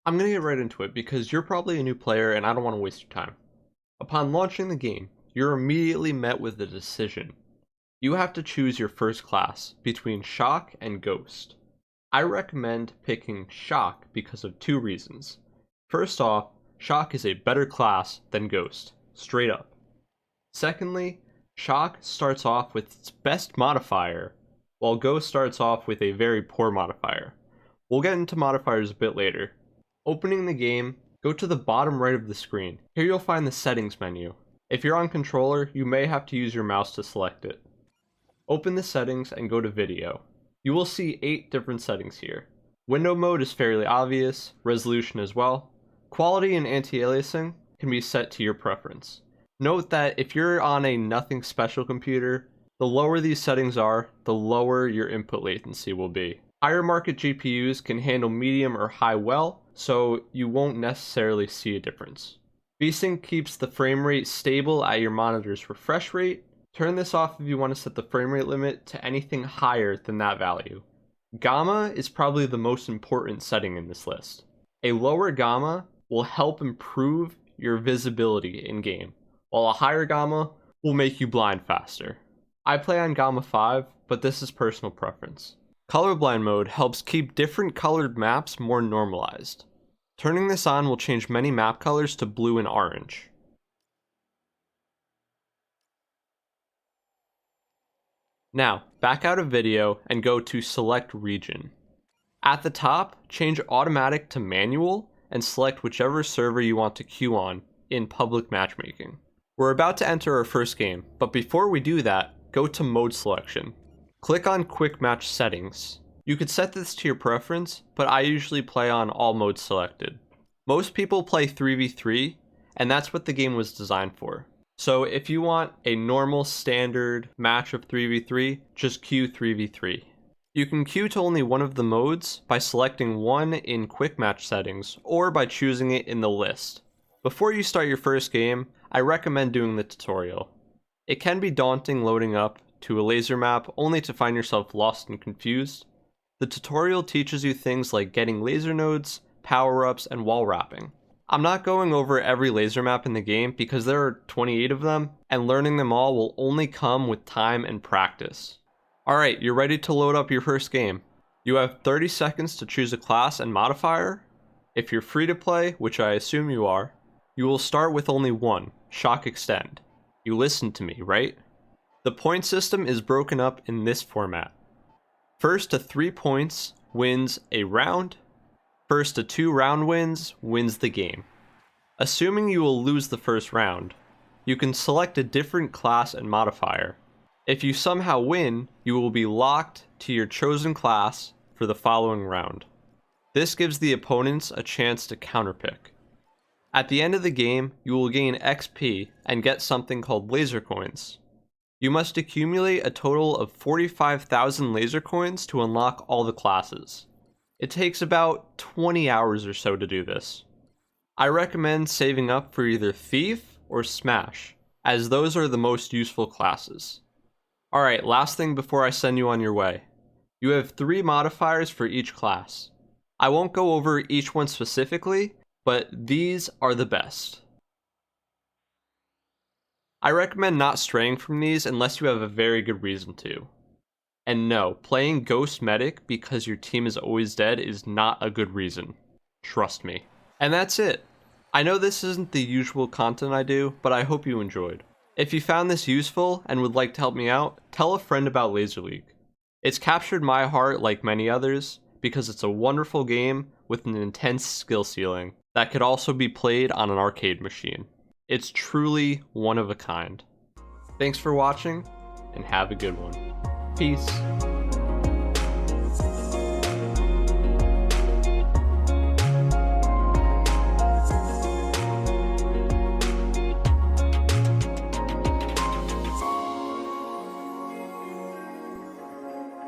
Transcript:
I'm gonna get right into it because you're probably a new player and I don't want to waste your time. Upon launching the game, you're immediately met with a decision. You have to choose your first class between Shock and Ghost. I recommend picking Shock because of two reasons. First off, Shock is a better class than Ghost, straight up. Secondly, Shock starts off with its best modifier, while Ghost starts off with a very poor modifier. We'll get into modifiers a bit later. Opening the game, go to the bottom right of the screen. Here you'll find the settings menu. If you're on controller, you may have to use your mouse to select it. Open the settings and go to video. You will see 8 different settings here. Window mode is fairly obvious, resolution as well. Quality and anti-aliasing can be set to your preference. Note that if you're on a nothing special computer, the lower these settings are, the lower your input latency will be. Higher market GPUs can handle medium or high well, so you won't necessarily see a difference. Vsync keeps the frame rate stable at your monitor's refresh rate. Turn this off if you want to set the frame rate limit to anything higher than that value. Gamma is probably the most important setting in this list. A lower gamma will help improve your visibility in game, while a higher gamma will make you blind faster. I play on gamma 5, but this is personal preference. Colorblind mode helps keep different colored maps more normalized. Turning this on will change many map colors to blue and orange. Now, back out of video and go to select region. At the top, change automatic to manual and select whichever server you want to queue on in public matchmaking. We're about to enter our first game, but before we do that, go to mode selection. Click on quick match settings. You could set this to your preference, but I usually play on all modes selected. Most people play 3v3, and that's what the game was designed for. So if you want a normal standard match of 3v3, just queue 3v3. You can queue to only one of the modes by selecting one in quick match settings or by choosing it in the list. Before you start your first game, I recommend doing the tutorial. It can be daunting loading up to a laser map only to find yourself lost and confused. The tutorial teaches you things like getting laser nodes, power-ups, and wall wrapping. I'm not going over every laser map in the game because there are 28 of them, and learning them all will only come with time and practice. Alright, you're ready to load up your first game. You have 30 seconds to choose a class and modifier. If you're free to play, which I assume you are, you will start with only one, Shock Extend. You listened to me, right? The point system is broken up in this format. First to 3 points wins a round. First to 2 round wins wins the game. Assuming you will lose the first round, you can select a different class and modifier. If you somehow win, you will be locked to your chosen class for the following round. This gives the opponents a chance to counterpick. At the end of the game, you will gain XP and get something called laser coins. You must accumulate a total of 45,000 laser coins to unlock all the classes. It takes about 20 hours or so to do this. I recommend saving up for either Thief or Smash, as those are the most useful classes. Alright, last thing before I send you on your way. You have 3 modifiers for each class. I won't go over each one specifically, but these are the best. I recommend not straying from these unless you have a very good reason to. And no, playing Ghost Medic because your team is always dead is not a good reason. Trust me. And that's it. I know this isn't the usual content I do, but I hope you enjoyed. If you found this useful and would like to help me out, tell a friend about Laser League. It's captured my heart like many others because it's a wonderful game with an intense skill ceiling that could also be played on an arcade machine. It's truly one of a kind. Thanks for watching, and have a good one. Peace.